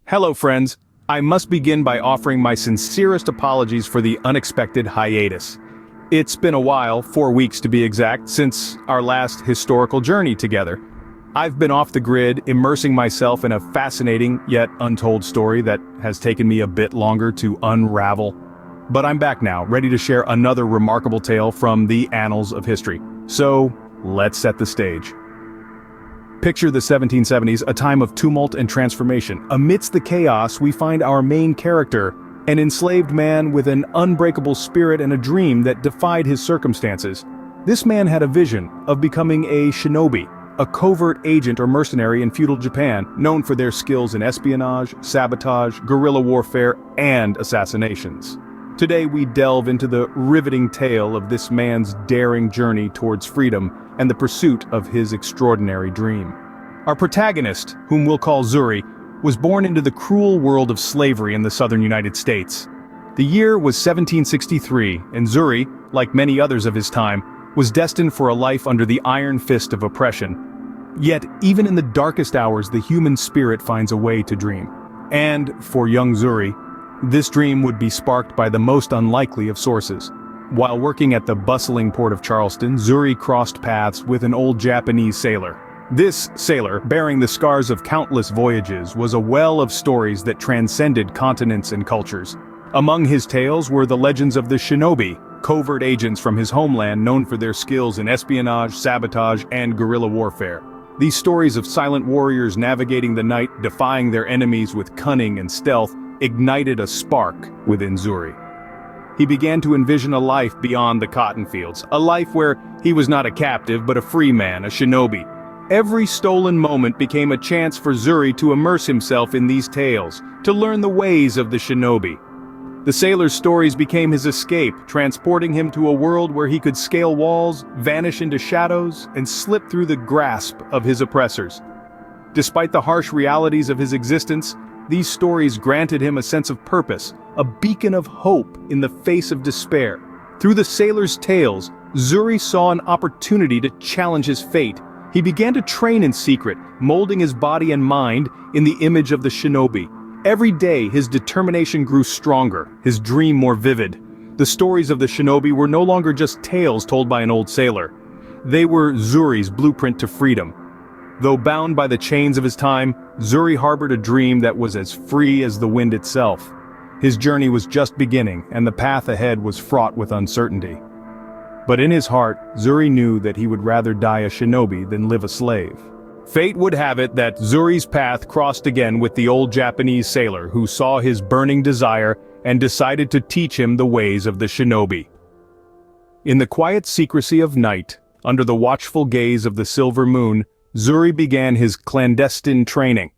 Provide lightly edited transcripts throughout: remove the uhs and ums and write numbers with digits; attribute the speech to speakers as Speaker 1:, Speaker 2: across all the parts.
Speaker 1: Hello friends, I must begin by offering my sincerest apologies for the unexpected hiatus. It's been a while, 4 weeks to be exact, since our last historical journey together. I've been off the grid, immersing myself in a fascinating yet untold story that has taken me a bit longer to unravel. But I'm back now, ready to share another remarkable tale from the annals of history. So, let's set the stage. Picture the 1770s, a time of tumult and transformation. Amidst the chaos, we find our main character, an enslaved man with an unbreakable spirit and a dream that defied his circumstances. This man had a vision of becoming a shinobi, a covert agent or mercenary in feudal Japan, known for their skills in espionage, sabotage, guerrilla warfare, and assassinations. Today we delve into the riveting tale of this man's daring journey towards freedom and the pursuit of his extraordinary dream. Our protagonist, whom we'll call Zuri, was born into the cruel world of slavery in the southern United States. The year was 1763, and Zuri, like many others of his time, was destined for a life under the iron fist of oppression. Yet, even in the darkest hours, the human spirit finds a way to dream. And, for young Zuri, this dream would be sparked by the most unlikely of sources. While working at the bustling port of Charleston, Zuri crossed paths with an old Japanese sailor. This sailor, bearing the scars of countless voyages, was a well of stories that transcended continents and cultures. Among his tales were the legends of the Shinobi, covert agents from his homeland known for their skills in espionage, sabotage, and guerrilla warfare. These stories of silent warriors navigating the night, defying their enemies with cunning and stealth, ignited a spark within Zuri. He began to envision a life beyond the cotton fields, a life where he was not a captive but a free man, a shinobi. Every stolen moment became a chance for Zuri to immerse himself in these tales, to learn the ways of the shinobi. The sailor's stories became his escape, transporting him to a world where he could scale walls, vanish into shadows, and slip through the grasp of his oppressors. Despite the harsh realities of his existence, these stories granted him a sense of purpose, a beacon of hope in the face of despair. Through the sailor's tales, Zuri saw an opportunity to challenge his fate. He began to train in secret, molding his body and mind in the image of the shinobi. Every day, his determination grew stronger, his dream more vivid. The stories of the shinobi were no longer just tales told by an old sailor. They were Zuri's blueprint to freedom. Though bound by the chains of his time, Zuri harbored a dream that was as free as the wind itself. His journey was just beginning, and the path ahead was fraught with uncertainty. But in his heart, Zuri knew that he would rather die a shinobi than live a slave. Fate would have it that Zuri's path crossed again with the old Japanese sailor who saw his burning desire and decided to teach him the ways of the shinobi. In the quiet secrecy of night, under the watchful gaze of the silver moon, Zuri began his clandestine training.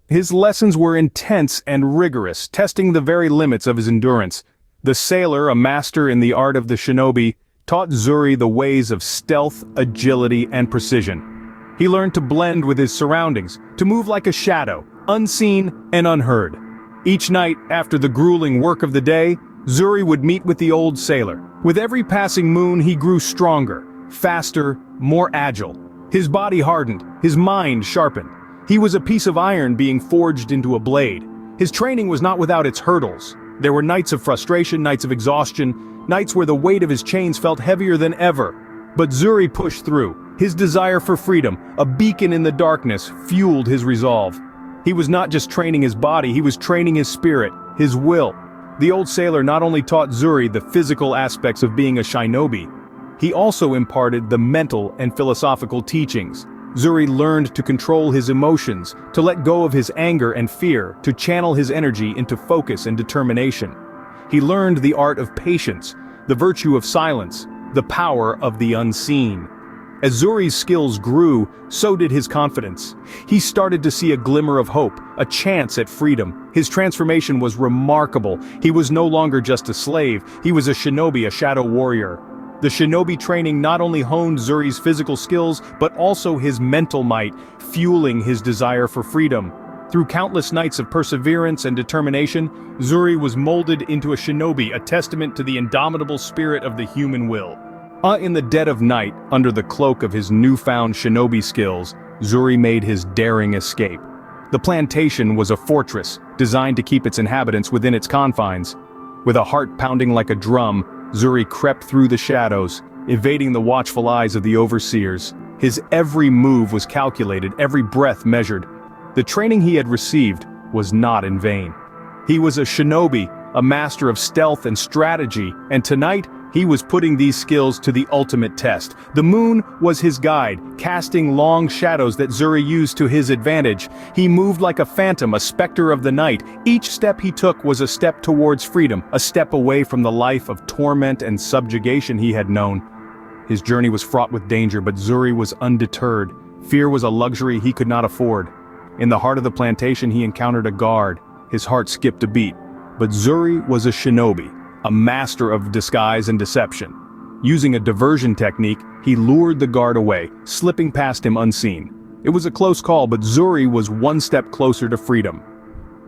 Speaker 1: His lessons were intense and rigorous, testing the very limits of his endurance. The sailor, a master in the art of the shinobi, taught Zuri the ways of stealth, agility, and precision. He learned to blend with his surroundings, to move like a shadow, unseen and unheard. Each night, after the grueling work of the day, Zuri would meet with the old sailor. With every passing moon, he grew stronger, faster, more agile. His body hardened, his mind sharpened. He was a piece of iron being forged into a blade. His training was not without its hurdles. There were nights of frustration, nights of exhaustion, nights where the weight of his chains felt heavier than ever. But Zuri pushed through. His desire for freedom, a beacon in the darkness, fueled his resolve. He was not just training his body, he was training his spirit, his will. The old sailor not only taught Zuri the physical aspects of being a shinobi, he also imparted the mental and philosophical teachings. Zuri learned to control his emotions, to let go of his anger and fear, to channel his energy into focus and determination. He learned the art of patience, the virtue of silence, the power of the unseen. As Zuri's skills grew, so did his confidence. He started to see a glimmer of hope, a chance at freedom. His transformation was remarkable. He was no longer just a slave, he was a shinobi, a shadow warrior. The shinobi training not only honed Zuri's physical skills, but also his mental might, fueling his desire for freedom. Through countless nights of perseverance and determination, Zuri was molded into a shinobi, a testament to the indomitable spirit of the human will. In the dead of night, under the cloak of his newfound shinobi skills, Zuri made his daring escape. The plantation was a fortress, designed to keep its inhabitants within its confines. With a heart pounding like a drum, Zuri crept through the shadows, evading the watchful eyes of the overseers. His every move was calculated, every breath measured. The training he had received was not in vain. He was a shinobi, a master of stealth and strategy, and tonight, he was putting these skills to the ultimate test. The moon was his guide, casting long shadows that Zuri used to his advantage. He moved like a phantom, a specter of the night. Each step he took was a step towards freedom, a step away from the life of torment and subjugation he had known. His journey was fraught with danger, but Zuri was undeterred. Fear was a luxury he could not afford. In the heart of the plantation he encountered a guard. His heart skipped a beat. But Zuri was a shinobi, a master of disguise and deception. Using a diversion technique, he lured the guard away, slipping past him unseen. It was a close call, but Zuri was one step closer to freedom.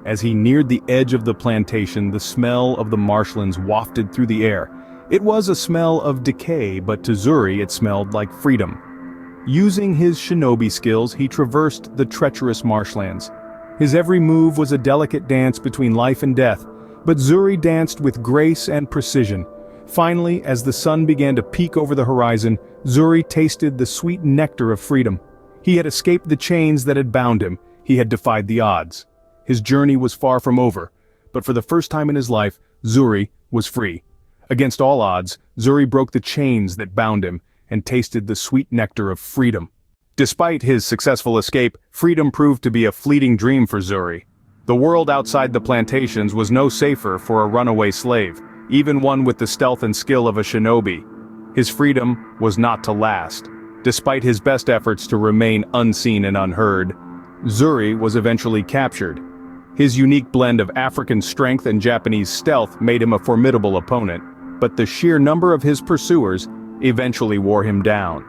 Speaker 1: As he neared the edge of the plantation, the smell of the marshlands wafted through the air. It was a smell of decay, but to Zuri it smelled like freedom. Using his shinobi skills, he traversed the treacherous marshlands. His every move was a delicate dance between life and death, but Zuri danced with grace and precision. Finally, as the sun began to peek over the horizon, Zuri tasted the sweet nectar of freedom. He had escaped the chains that had bound him. He had defied the odds. His journey was far from over, but for the first time in his life, Zuri was free. Against all odds, Zuri broke the chains that bound him and tasted the sweet nectar of freedom. Despite his successful escape, freedom proved to be a fleeting dream for Zuri. The world outside the plantations was no safer for a runaway slave, even one with the stealth and skill of a shinobi. His freedom was not to last. Despite his best efforts to remain unseen and unheard, Zuri was eventually captured. His unique blend of African strength and Japanese stealth made him a formidable opponent, but the sheer number of his pursuers eventually wore him down.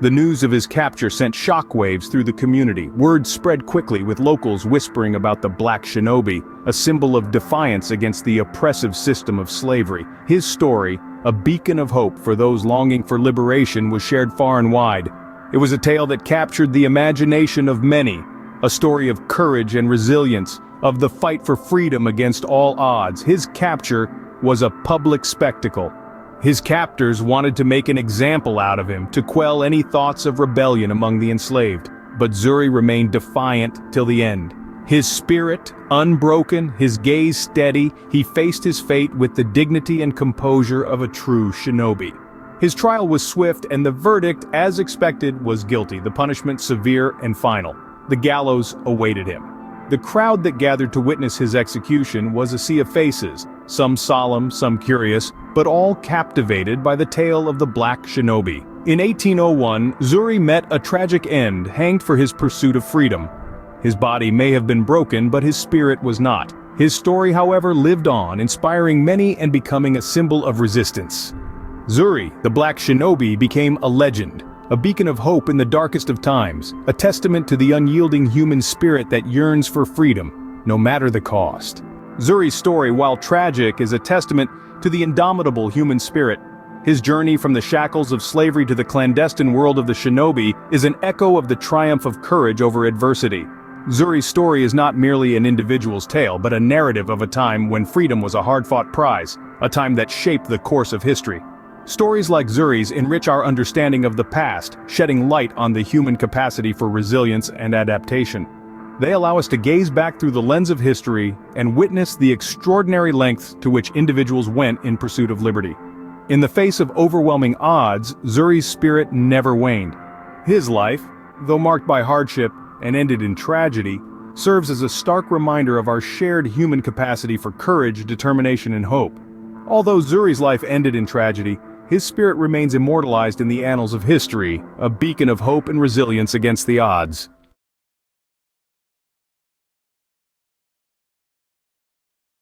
Speaker 1: The news of his capture sent shockwaves through the community. Word spread quickly, with locals whispering about the Black Shinobi, a symbol of defiance against the oppressive system of slavery. His story, a beacon of hope for those longing for liberation, was shared far and wide. It was a tale that captured the imagination of many, a story of courage and resilience, of the fight for freedom against all odds. His capture was a public spectacle. His captors wanted to make an example out of him, to quell any thoughts of rebellion among the enslaved. But Zuri remained defiant till the end. His spirit unbroken, his gaze steady, he faced his fate with the dignity and composure of a true shinobi. His trial was swift, and the verdict, as expected, was guilty, the punishment severe and final. The gallows awaited him. The crowd that gathered to witness his execution was a sea of faces, some solemn, some curious, but all captivated by the tale of the Black Shinobi. In 1801, Zuri met a tragic end, hanged for his pursuit of freedom. His body may have been broken, but his spirit was not. His story, however, lived on, inspiring many and becoming a symbol of resistance. Zuri, the Black Shinobi, became a legend, a beacon of hope in the darkest of times, a testament to the unyielding human spirit that yearns for freedom, no matter the cost. Zuri's story, while tragic, is a testament to the indomitable human spirit. His journey from the shackles of slavery to the clandestine world of the shinobi is an echo of the triumph of courage over adversity. Zuri's story is not merely an individual's tale, but a narrative of a time when freedom was a hard-fought prize, a time that shaped the course of history. Stories like Zuri's enrich our understanding of the past, shedding light on the human capacity for resilience and adaptation. They allow us to gaze back through the lens of history and witness the extraordinary lengths to which individuals went in pursuit of liberty. In the face of overwhelming odds, Zuri's spirit never waned. His life, though marked by hardship and ended in tragedy, serves as a stark reminder of our shared human capacity for courage, determination, and hope. Although Zuri's life ended in tragedy, his spirit remains immortalized in the annals of history, a beacon of hope and resilience against the odds.